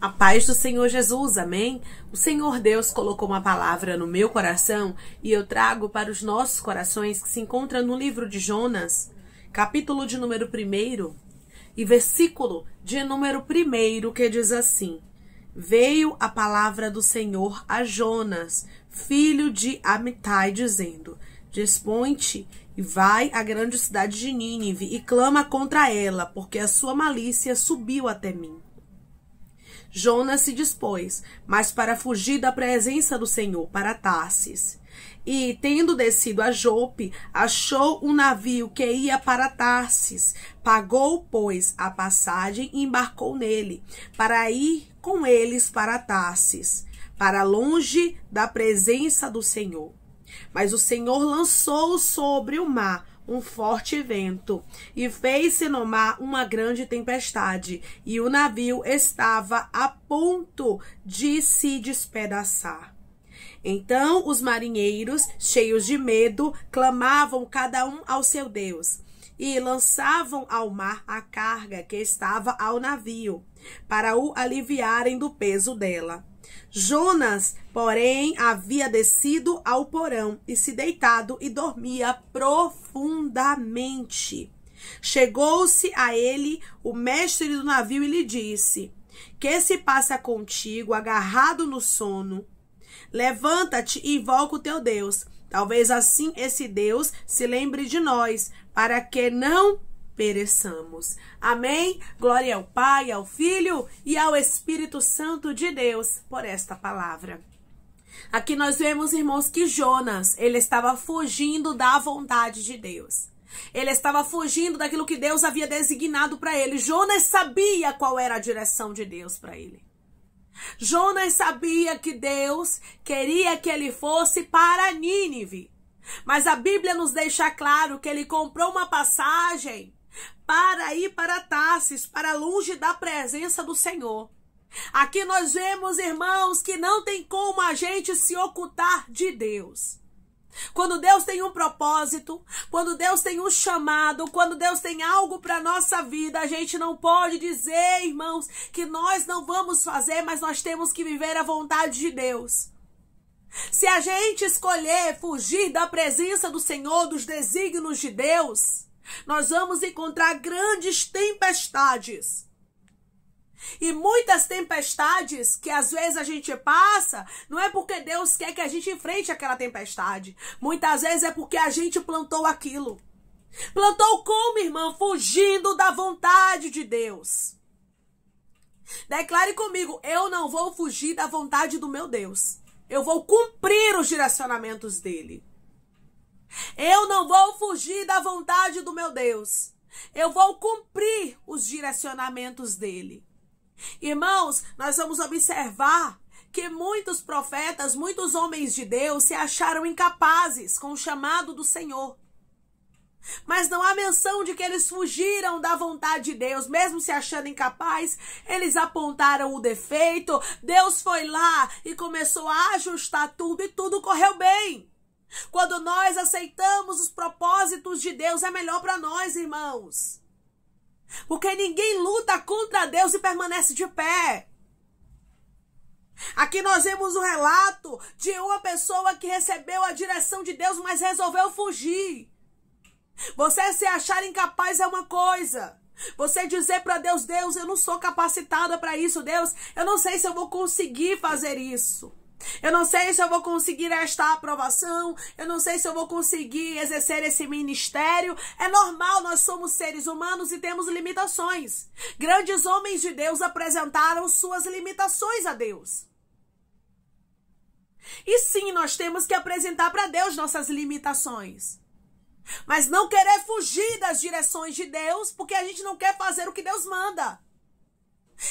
A paz do Senhor Jesus, amém? O Senhor Deus colocou uma palavra no meu coração e eu trago para os nossos corações que se encontra no livro de Jonas, capítulo de número 1 e versículo de número 1, que diz assim: Veio a palavra do Senhor a Jonas, filho de Amitai, dizendo: Dispõe-te e vai à grande cidade de Nínive e clama contra ela, porque a sua malícia subiu até mim. Jonas se dispôs, mas para fugir da presença do Senhor, para Tarsis. E, tendo descido a Jope, achou um navio que ia para Tarsis. Pagou, pois, a passagem e embarcou nele, para ir com eles para Tarsis, para longe da presença do Senhor. Mas o Senhor lançou sobre o mar um forte vento, e fez-se no mar uma grande tempestade, e o navio estava a ponto de se despedaçar. Então os marinheiros, cheios de medo, clamavam cada um ao seu Deus, e lançavam ao mar a carga que estava ao navio, para o aliviarem do peso dela. Jonas, porém, havia descido ao porão e se deitado e dormia profundamente. Chegou-se a ele o mestre do navio e lhe disse: Que se passa contigo, agarrado no sono? Levanta-te e invoca o teu Deus. Talvez assim esse Deus se lembre de nós, para que não pereçamos. Amém? Glória ao Pai, ao Filho e ao Espírito Santo de Deus por esta palavra. Aqui nós vemos, irmãos, que Jonas, ele estava fugindo da vontade de Deus. Ele estava fugindo daquilo que Deus havia designado para ele. Jonas sabia qual era a direção de Deus para ele. Jonas sabia que Deus queria que ele fosse para Nínive. Mas a Bíblia nos deixa claro que ele comprou uma passagem para ir para Tarsis, para longe da presença do Senhor. Aqui nós vemos, irmãos, que não tem como a gente se ocultar de Deus. Quando Deus tem um propósito, quando Deus tem um chamado, quando Deus tem algo para nossa vida, a gente não pode dizer, irmãos, que nós não vamos fazer, mas nós temos que viver a vontade de Deus. Se a gente escolher fugir da presença do Senhor, dos desígnios de Deus, nós vamos encontrar grandes tempestades. E muitas tempestades que às vezes a gente passa, não é porque Deus quer que a gente enfrente aquela tempestade. Muitas vezes é porque a gente plantou aquilo. Plantou como, irmão? Fugindo da vontade de Deus. Declare comigo: eu não vou fugir da vontade do meu Deus. Eu vou cumprir os direcionamentos dele. Eu não vou fugir da vontade do meu Deus. Eu vou cumprir os direcionamentos dele. Irmãos, nós vamos observar que muitos profetas, muitos homens de Deus se acharam incapazes com o chamado do Senhor. Mas não há menção de que eles fugiram da vontade de Deus, mesmo se achando incapazes. Eles apontaram o defeito, Deus foi lá e começou a ajustar tudo e tudo correu bem. Quando nós aceitamos os propósitos de Deus, é melhor para nós, irmãos. Porque ninguém luta contra Deus e permanece de pé. Aqui nós vemos o relato de uma pessoa que recebeu a direção de Deus, mas resolveu fugir. Você se achar incapaz é uma coisa. Você dizer para Deus: Deus, eu não sou capacitada para isso. Deus, eu não sei se eu vou conseguir fazer isso. Eu não sei se eu vou conseguir esta aprovação. Eu não sei se eu vou conseguir exercer esse ministério. É normal, nós somos seres humanos e temos limitações. Grandes homens de Deus apresentaram suas limitações a Deus. E sim, nós temos que apresentar para Deus nossas limitações. Mas não querer fugir das direções de Deus, porque a gente não quer fazer o que Deus manda.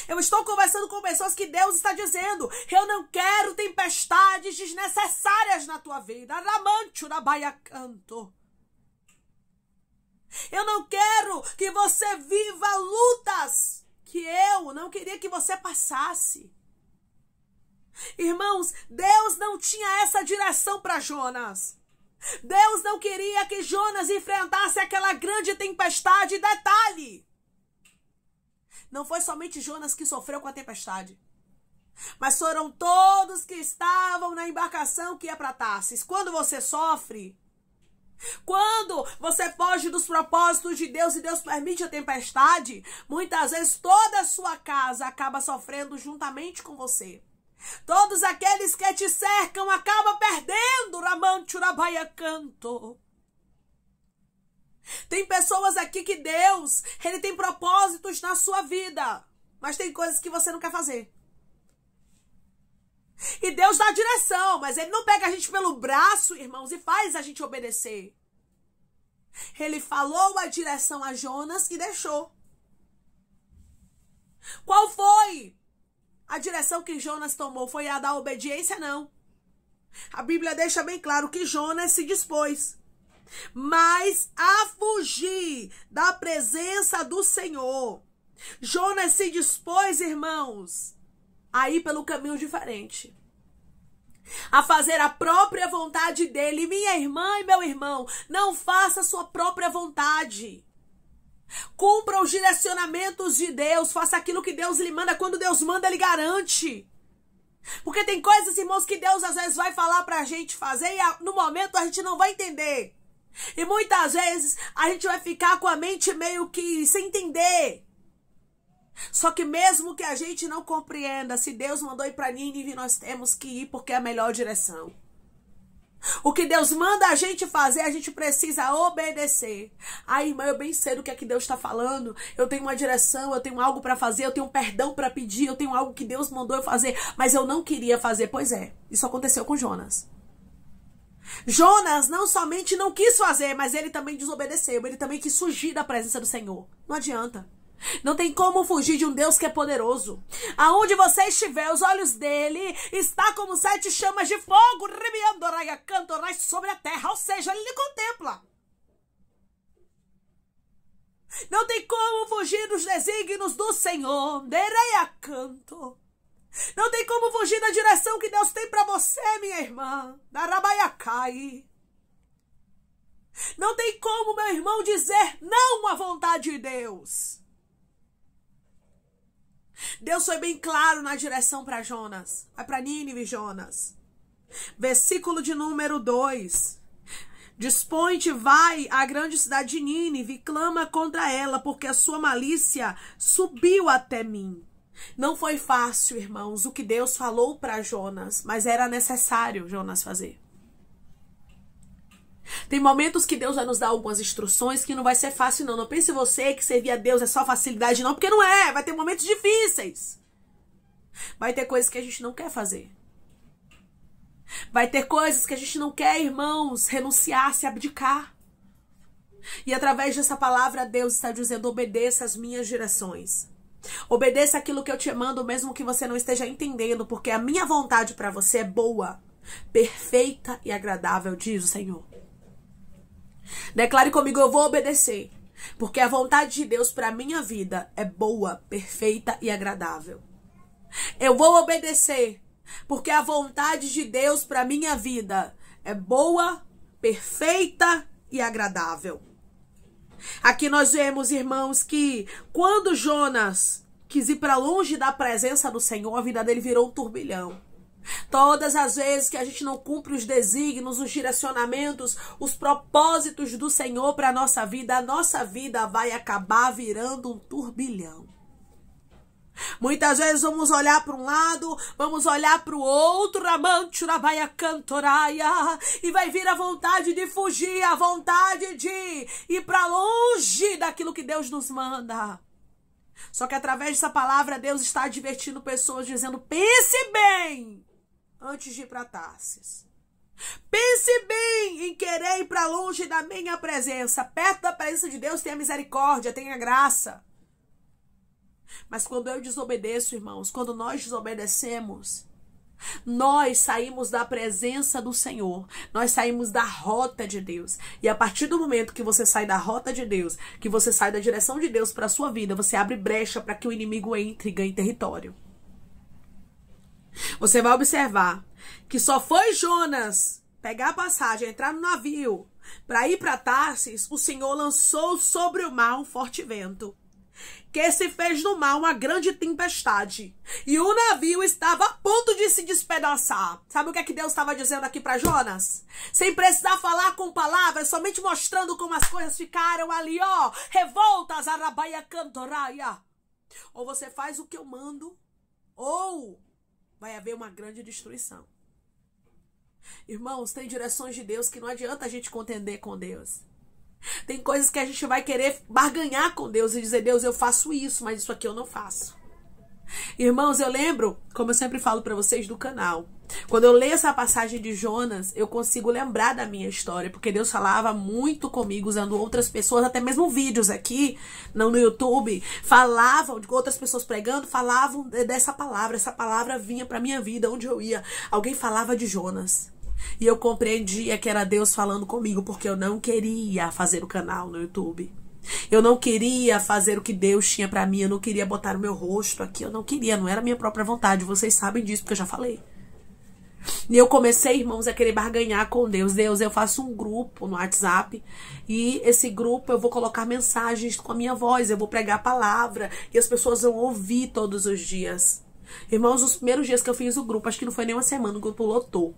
Eu estou conversando com pessoas que Deus está dizendo: eu não quero tempestades desnecessárias na tua vida. Eu não quero que você viva lutas que eu não queria que você passasse. Irmãos, Deus não tinha essa direção para Jonas. Deus não queria que Jonas enfrentasse aquela grande tempestade. Detalhe: não foi somente Jonas que sofreu com a tempestade. mas foram todos que estavam na embarcação que ia para Tarsis. Quando você sofre, quando você foge dos propósitos de Deus e Deus permite a tempestade, muitas vezes toda a sua casa acaba sofrendo juntamente com você. Todos aqueles que te cercam acabam perdendo. Ramanchurabaia canto. Tem pessoas aqui que Deus, Ele tem propósitos na sua vida, mas tem coisas que você não quer fazer. E Deus dá direção, mas Ele não pega a gente pelo braço, irmãos, e faz a gente obedecer. Ele falou a direção a Jonas e deixou. Qual foi a direção que Jonas tomou? Foi a da obediência? Não. A Bíblia deixa bem claro que Jonas se dispôs, mas a fugir da presença do Senhor. Jonas se dispôs, irmãos, a ir pelo caminho diferente, a fazer a própria vontade dele. Minha irmã e meu irmão, não faça a sua própria vontade. Cumpra os direcionamentos de Deus, faça aquilo que Deus lhe manda. Quando Deus manda, Ele garante. Porque tem coisas, irmãos, que Deus às vezes vai falar pra gente fazer e no momento a gente não vai entender. E muitas vezes a gente vai ficar com a mente meio que sem entender. Só que mesmo que a gente não compreenda, se Deus mandou ir para Nínive, nós temos que ir porque é a melhor direção. O que Deus manda a gente fazer, a gente precisa obedecer. Ai, irmã, eu bem sei do que é que Deus está falando. Eu tenho uma direção, eu tenho algo para fazer, eu tenho um perdão para pedir, eu tenho algo que Deus mandou eu fazer, mas eu não queria fazer. Pois é, isso aconteceu com Jonas. Jonas não somente não quis fazer, mas ele também desobedeceu. Ele também quis fugir da presença do Senhor. Não adianta. Não tem como fugir de um Deus que é poderoso. Aonde você estiver, os olhos dele está como 7 chamas de fogo, sobre a terra. Ou seja, ele lhe contempla. Não tem como fugir dos desígnios do Senhor. Canto. Não tem como fugir da direção que Deus tem para você, minha irmã. Não tem como, meu irmão, dizer não à vontade de Deus. Deus foi bem claro na direção para Jonas. Vai para Nínive, Jonas. Versículo de número 2. Dispõe-te, vai à grande cidade de Nínive e clama contra ela, porque a sua malícia subiu até mim. Não foi fácil, irmãos, o que Deus falou para Jonas, mas era necessário Jonas fazer. Tem momentos que Deus vai nos dar algumas instruções que não vai ser fácil, não. Não pense você que servir a Deus é só facilidade, não, porque não é. Vai ter momentos difíceis. Vai ter coisas que a gente não quer fazer. Vai ter coisas que a gente não quer, irmãos, renunciar, se abdicar. E através dessa palavra, Deus está dizendo: obedeça as minhas direções. Obedeça aquilo que eu te mando, mesmo que você não esteja entendendo, porque a minha vontade para você é boa, perfeita e agradável, diz o Senhor. Declare comigo: eu vou obedecer, porque a vontade de Deus para a minha vida é boa, perfeita e agradável. Eu vou obedecer, porque a vontade de Deus para a minha vida é boa, perfeita e agradável. Aqui nós vemos, irmãos, que quando Jonas quis ir para longe da presença do Senhor, a vida dele virou um turbilhão. Todas as vezes que a gente não cumpre os desígnios, os direcionamentos, os propósitos do Senhor para a nossa vida vai acabar virando um turbilhão. Muitas vezes vamos olhar para um lado, vamos olhar para o outro, e vai vir a vontade de fugir, a vontade de ir para longe daquilo que Deus nos manda. Só que através dessa palavra, Deus está advertindo pessoas, dizendo: pense bem antes de ir para Tarsis. Pense bem em querer ir para longe da minha presença. Perto da presença de Deus tem a misericórdia, tem a graça. Mas quando eu desobedeço, irmãos, quando nós desobedecemos, nós saímos da presença do Senhor, nós saímos da rota de Deus. E a partir do momento que você sai da rota de Deus, que você sai da direção de Deus para a sua vida, você abre brecha para que o inimigo entre e ganhe território. Você vai observar que só foi Jonas pegar a passagem, entrar no navio para ir para Tarsis, o Senhor lançou sobre o mar um forte vento. que se fez no mar uma grande tempestade. E o navio estava a ponto de se despedaçar. Sabe o que é que Deus estava dizendo aqui para Jonas? Sem precisar falar com palavras, somente mostrando como as coisas ficaram ali, ó. Revoltas, arabaia cantoraia. Ou você faz o que eu mando, ou vai haver uma grande destruição. Irmãos, tem direções de Deus que não adianta a gente contender com Deus. Tem coisas que a gente vai querer barganhar com Deus e dizer, Deus, eu faço isso, mas isso aqui eu não faço. Irmãos, eu lembro, como eu sempre falo para vocês do canal, quando eu leio essa passagem de Jonas, eu consigo lembrar da minha história, porque Deus falava muito comigo, usando outras pessoas, até mesmo vídeos aqui no YouTube, falavam, de outras pessoas pregando, falavam dessa palavra, essa palavra vinha para minha vida, onde eu ia, alguém falava de Jonas. E eu compreendia que era Deus falando comigo, porque eu não queria fazer o canal no YouTube. Eu não queria fazer o que Deus tinha pra mim, eu não queria botar o meu rosto aqui, eu não queria, não era a minha própria vontade. Vocês sabem disso, porque eu já falei. E eu comecei, irmãos, a querer barganhar com Deus. Deus, eu faço um grupo no WhatsApp e esse grupo eu vou colocar mensagens com a minha voz, eu vou pregar a palavra e as pessoas vão ouvir todos os dias. Irmãos, os primeiros dias que eu fiz o grupo, acho que não foi nem uma semana, o grupo lotou.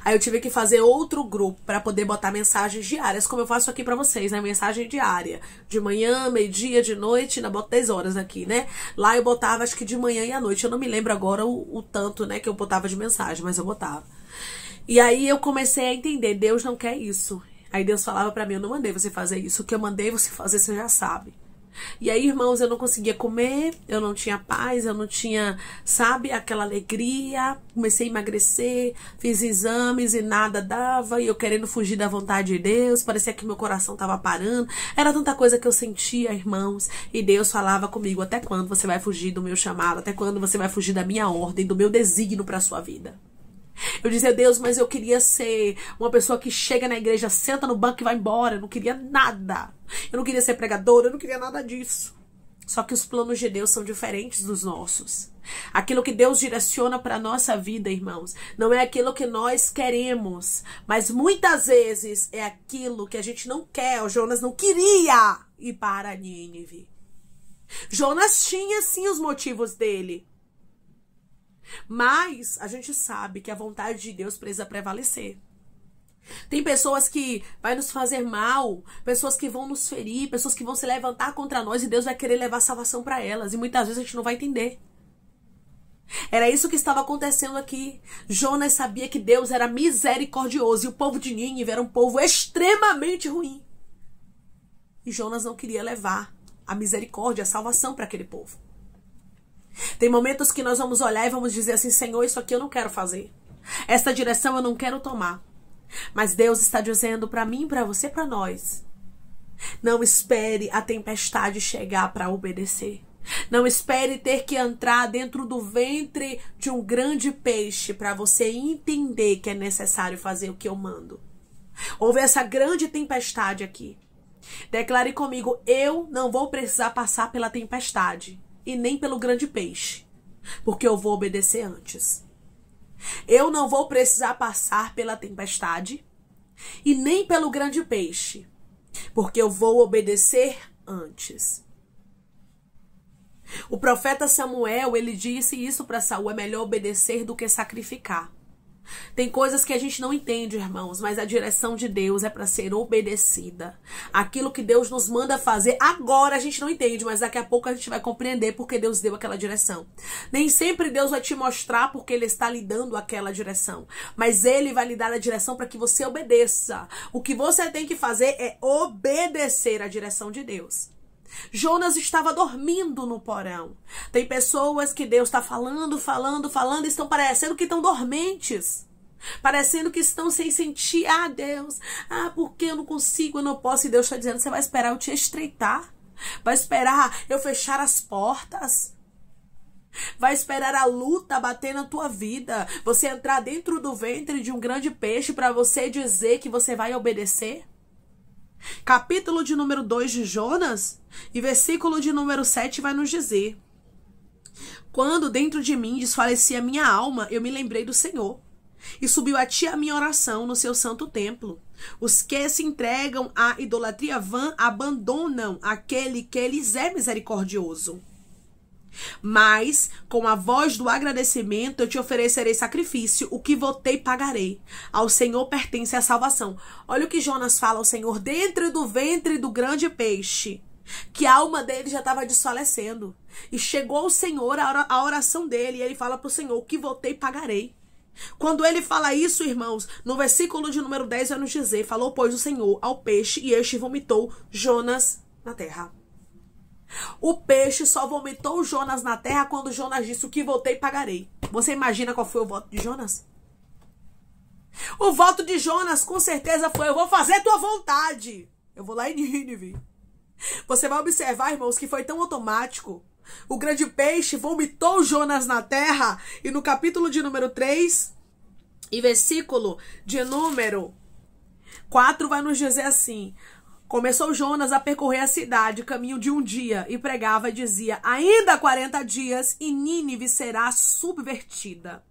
Aí eu tive que fazer outro grupo para poder botar mensagens diárias, como eu faço aqui para vocês, né? Mensagem diária. De manhã, meio-dia, de noite, ainda boto 10 horas aqui, né? Lá eu botava, acho que de manhã e à noite. Eu não me lembro agora o tanto, né, que eu botava de mensagem, mas eu botava. E aí eu comecei a entender, Deus não quer isso. Aí Deus falava para mim, eu não mandei você fazer isso. O que eu mandei você fazer, você já sabe. E aí, irmãos, eu não conseguia comer, eu não tinha paz, eu não tinha, sabe, aquela alegria. Comecei a emagrecer, fiz exames e nada dava, e eu querendo fugir da vontade de Deus, parecia que meu coração tava parando. Era tanta coisa que eu sentia, irmãos, e Deus falava comigo, até quando você vai fugir do meu chamado, até quando você vai fugir da minha ordem, do meu desígnio para a sua vida. Eu dizia, Deus, mas eu queria ser uma pessoa que chega na igreja, senta no banco e vai embora. Eu não queria nada. Eu não queria ser pregadora, eu não queria nada disso. Só que os planos de Deus são diferentes dos nossos. Aquilo que Deus direciona para a nossa vida, irmãos, não é aquilo que nós queremos. Mas muitas vezes é aquilo que a gente não quer. O Jonas não queria ir para Nínive. Jonas tinha sim os motivos dele. Mas a gente sabe que a vontade de Deus precisa prevalecer. Tem pessoas que vai nos fazer mal, pessoas que vão nos ferir, pessoas que vão se levantar contra nós e Deus vai querer levar salvação para elas. E muitas vezes a gente não vai entender. Era isso que estava acontecendo aqui. Jonas sabia que Deus era misericordioso e o povo de Nínive era um povo extremamente ruim. E Jonas não queria levar a misericórdia, a salvação para aquele povo. Tem momentos que nós vamos olhar e vamos dizer assim, Senhor, isso aqui eu não quero fazer. Esta direção eu não quero tomar. Mas Deus está dizendo para mim, para você, para nós. Não espere a tempestade chegar para obedecer. Não espere ter que entrar dentro do ventre de um grande peixe para você entender que é necessário fazer o que eu mando. Houve essa grande tempestade aqui. Declare comigo, eu não vou precisar passar pela tempestade. E nem pelo grande peixe, porque eu vou obedecer antes. Eu não vou precisar passar pela tempestade e nem pelo grande peixe, porque eu vou obedecer antes. O profeta Samuel, ele disse isso para Saul, é melhor obedecer do que sacrificar. Tem coisas que a gente não entende, irmãos, mas a direção de Deus é para ser obedecida. Aquilo que Deus nos manda fazer, agora a gente não entende, mas daqui a pouco a gente vai compreender porque Deus deu aquela direção. Nem sempre Deus vai te mostrar porque Ele está lhe dando aquela direção, mas Ele vai lhe dar a direção para que você obedeça. O que você tem que fazer é obedecer a direção de Deus. Jonas estava dormindo no porão. Tem pessoas que Deus está falando, e estão parecendo que estão dormentes. Parecendo que estão sem sentir, Deus, porque eu não consigo, eu não posso. E Deus está dizendo, você vai esperar eu te estreitar? Vai esperar eu fechar as portas? Vai esperar a luta bater na tua vida? Você entrar dentro do ventre de um grande peixe para você dizer que você vai obedecer? Capítulo de número 2 de Jonas e versículo de número 7 vai nos dizer: quando dentro de mim desfalecia minha alma, eu me lembrei do Senhor e subiu a ti a minha oração no seu santo templo. Os que se entregam à idolatria vã abandonam aquele que lhes é misericordioso. Mas, com a voz do agradecimento, eu te oferecerei sacrifício, o que votei pagarei. Ao Senhor pertence a salvação. Olha o que Jonas fala ao Senhor, dentro do ventre do grande peixe, que a alma dele já estava desfalecendo. E chegou ao Senhor a oração dele, e ele fala para o Senhor, o que votei pagarei. Quando ele fala isso, irmãos, no versículo de número 10 vai nos dizer, falou, pois, o Senhor ao peixe, e este vomitou Jonas na terra. O peixe só vomitou Jonas na terra quando Jonas disse, o que votei pagarei. Você imagina qual foi o voto de Jonas? O voto de Jonas com certeza foi, eu vou fazer tua vontade. Eu vou lá em Nínive. Você vai observar, irmãos, que foi tão automático. O grande peixe vomitou Jonas na terra. E no capítulo de número 3 e versículo de número 4 vai nos dizer assim. Começou Jonas a percorrer a cidade, caminho de um dia, e pregava e dizia, ainda 40 dias e Nínive será subvertida.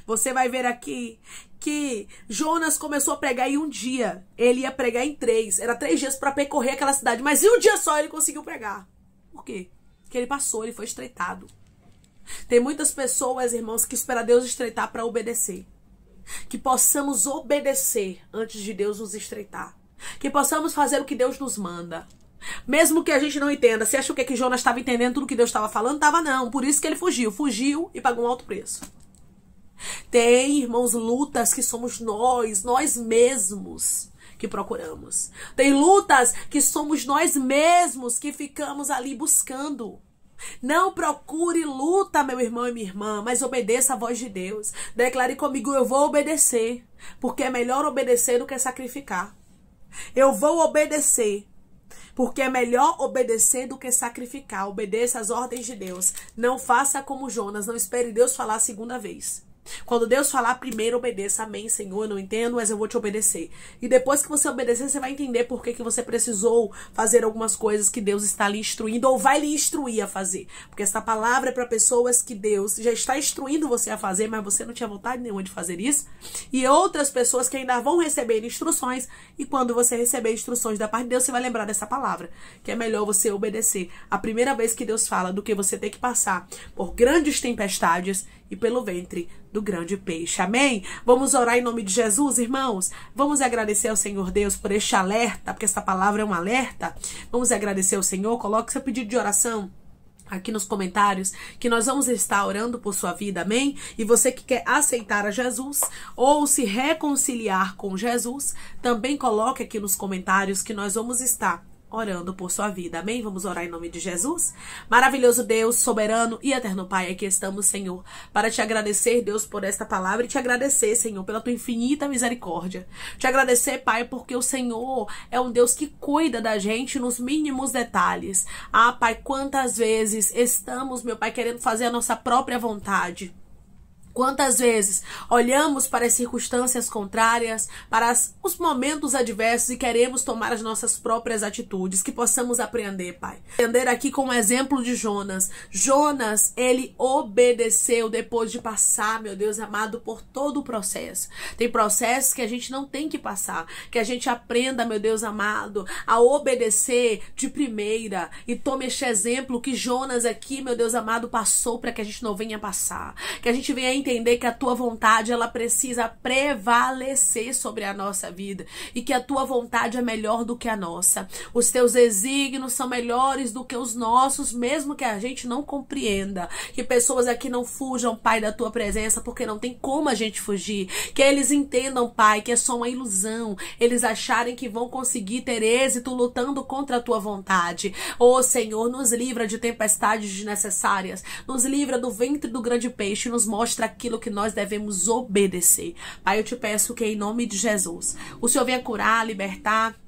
Você vai ver aqui que Jonas começou a pregar em um dia. Ele ia pregar em 3. Era 3 dias para percorrer aquela cidade, mas em um dia só ele conseguiu pregar. Por quê? Porque ele passou, ele foi estreitado. Tem muitas pessoas, irmãos, que esperam Deus estreitar para obedecer. Que possamos obedecer antes de Deus nos estreitar. Que possamos fazer o que Deus nos manda. Mesmo que a gente não entenda. Você acha o que que Jonas estava entendendo tudo que Deus estava falando? Tava não. Por isso que ele fugiu. Fugiu e pagou um alto preço. Tem, irmãos, lutas que somos nós mesmos que procuramos. Tem lutas que somos nós mesmos que ficamos ali buscando. Não procure luta, meu irmão e minha irmã, mas obedeça a voz de Deus. Declare comigo, eu vou obedecer, porque é melhor obedecer do que sacrificar. Eu vou obedecer, porque é melhor obedecer do que sacrificar. Obedeça às ordens de Deus. Não faça como Jonas, não espere Deus falar a segunda vez. Quando Deus falar, primeiro obedeça. Amém, Senhor, eu não entendo, mas eu vou te obedecer. E depois que você obedecer, você vai entender por que você precisou fazer algumas coisas que Deus está lhe instruindo ou vai lhe instruir a fazer. Porque essa palavra é para pessoas que Deus já está instruindo você a fazer, mas você não tinha vontade nenhuma de fazer isso. E outras pessoas que ainda vão receber instruções. E quando você receber instruções da parte de Deus, você vai lembrar dessa palavra. Que é melhor você obedecer a primeira vez que Deus fala do que você ter que passar por grandes tempestades e pelo ventre do grande peixe. Amém? Vamos orar em nome de Jesus, irmãos? Vamos agradecer ao Senhor Deus por este alerta, porque essa palavra é um alerta. Vamos agradecer ao Senhor. Coloque seu pedido de oração aqui nos comentários, que nós vamos estar orando por sua vida, amém? E você que quer aceitar a Jesus ou se reconciliar com Jesus, também coloque aqui nos comentários que nós vamos estar orando por sua vida, amém? Vamos orar em nome de Jesus? Maravilhoso Deus, soberano e eterno Pai, aqui estamos, Senhor, para te agradecer, Deus, por esta palavra e te agradecer, Senhor, pela tua infinita misericórdia. Te agradecer, Pai, porque o Senhor é um Deus que cuida da gente nos mínimos detalhes. Ah, Pai, quantas vezes estamos, meu Pai, querendo fazer a nossa própria vontade. Quantas vezes olhamos para as circunstâncias contrárias, para os momentos adversos e queremos tomar as nossas próprias atitudes, que possamos aprender, Pai. Aprender aqui com o exemplo de Jonas. Jonas, ele obedeceu depois de passar, meu Deus amado, por todo o processo. Tem processos que a gente não tem que passar, que a gente aprenda, meu Deus amado, a obedecer de primeira. E tome este exemplo que Jonas aqui, meu Deus amado, passou para que a gente não venha passar, que a gente venha entender que a tua vontade, ela precisa prevalecer sobre a nossa vida e que a tua vontade é melhor do que a nossa. Os teus desígnios são melhores do que os nossos, mesmo que a gente não compreenda. Que pessoas aqui não fujam, Pai, da tua presença, porque não tem como a gente fugir. Que eles entendam, Pai, que é só uma ilusão. Eles acharem que vão conseguir ter êxito lutando contra a tua vontade. Ô Senhor, nos livra de tempestades desnecessárias. Nos livra do ventre do grande peixe. Nos mostra aquilo que nós devemos obedecer. Pai, eu te peço que em nome de Jesus, o Senhor venha curar, libertar,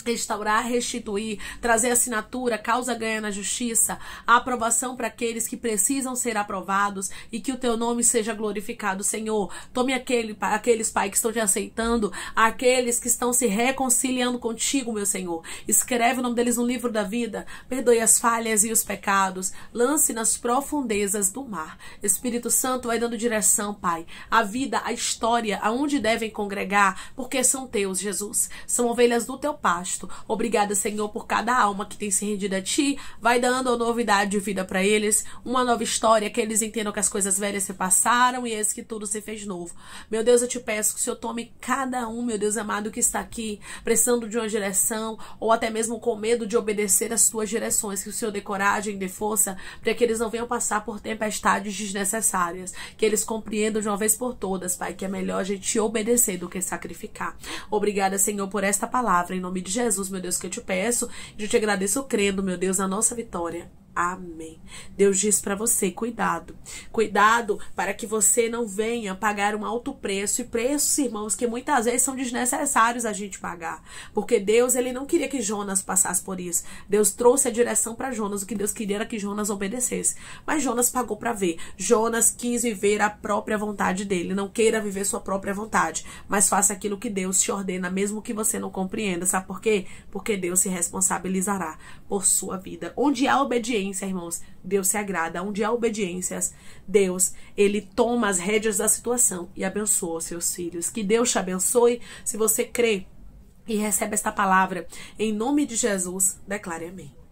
restaurar, restituir, trazer assinatura, causa ganha na justiça, a aprovação para aqueles que precisam ser aprovados e que o teu nome seja glorificado, Senhor. Tome aqueles, Pai, que estão te aceitando, aqueles que estão se reconciliando contigo, meu Senhor. Escreve o nome deles no livro da vida, perdoe as falhas e os pecados, lance nas profundezas do mar. Espírito Santo vai dando direção, Pai, a vida, a história, aonde devem congregar, porque são teus, Jesus. São ovelhas do teu pasto. Obrigada, Senhor, por cada alma que tem se rendido a Ti. Vai dando a novidade de vida para eles, uma nova história, que eles entendam que as coisas velhas se passaram e eis que tudo se fez novo. Meu Deus, eu te peço que o Senhor tome cada um, meu Deus amado, que está aqui, precisando de uma direção, ou até mesmo com medo de obedecer às tuas direções, que o Senhor dê coragem, dê força, para que eles não venham passar por tempestades desnecessárias, que eles compreendam de uma vez por todas, Pai, que é melhor a gente obedecer do que sacrificar. Obrigada, Senhor, por esta palavra, em nome de Jesus, meu Deus, que eu te peço, e eu te agradeço crendo, meu Deus, na nossa vitória. Amém. Deus diz para você, cuidado. Cuidado para que você não venha pagar um alto preço. E preços, irmãos, que muitas vezes são desnecessários a gente pagar. Porque Deus, ele não queria que Jonas passasse por isso. Deus trouxe a direção para Jonas. O que Deus queria era que Jonas obedecesse. Mas Jonas pagou para ver. Jonas quis viver a própria vontade dele. Não queira viver sua própria vontade. Mas faça aquilo que Deus te ordena, mesmo que você não compreenda. Sabe por quê? Porque Deus se responsabilizará por sua vida. Onde há obediência, irmãos, Deus se agrada. Onde há obediências, Deus, ele toma as rédeas da situação e abençoa os seus filhos. Que Deus te abençoe. Se você crê e recebe esta palavra, em nome de Jesus, declare amém.